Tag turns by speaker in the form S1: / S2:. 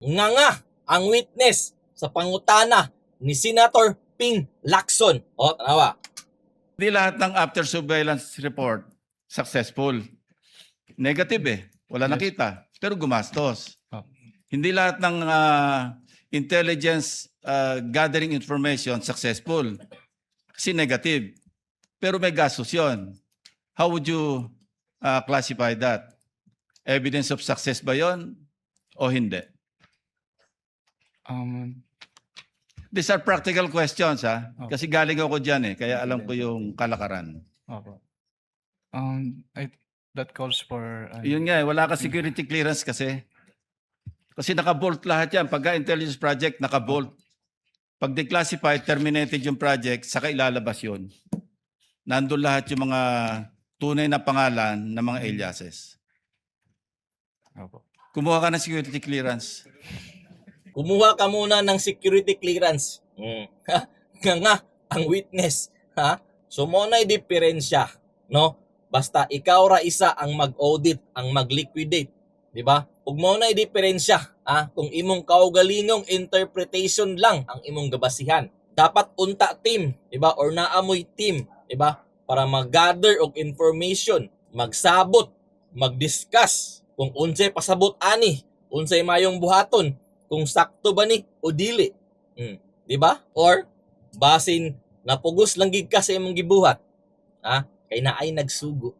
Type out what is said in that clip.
S1: nga ang witness sa pangutana ni Senator Ping Lacson. O, tanawa.
S2: Hindi lahat ng after surveillance report successful. Negative eh. Wala nakita. Pero gumastos. Hindi lahat ng intelligence gathering information successful. Kasi negative. Pero may gastos yun. How would you classify that? Evidence of success ba yun o hindi? These are practical questions, ha? Kasi galing ako dyan eh, kaya alam ko yung kalakaran.
S3: Opo. That calls for...
S2: Yun nga, wala ka security clearance kasi. Kasi naka-bolt lahat yan. Pagka intelligence project, naka-bolt. Pag declassified, terminated yung project, saka ilalabas yun. Nandun lahat yung mga tunay na pangalan ng mga aliases.
S3: Opo.
S2: Kumuha ka ng security clearance.
S1: Kumuha ka muna ng security clearance. Nga ang witness. Ha? So mo na'y diferensya, no? Basta ikaw ra isa ang mag-audit, ang mag-liquidate, di ba? Ug mo na'y diferensya, kung imong kaugalingong interpretation lang ang imong gabasihan. Dapat unta team, di ba? Or naamoy team, di ba? Para mag-gather og information, magsabot, mag-discuss kung unsay pasabot ani, unsay mayong buhaton, kung sakto ba ni o dili. Di ba? Or basin napugos lang gid ka sa imong gibuhat. Kay naay nagsugo.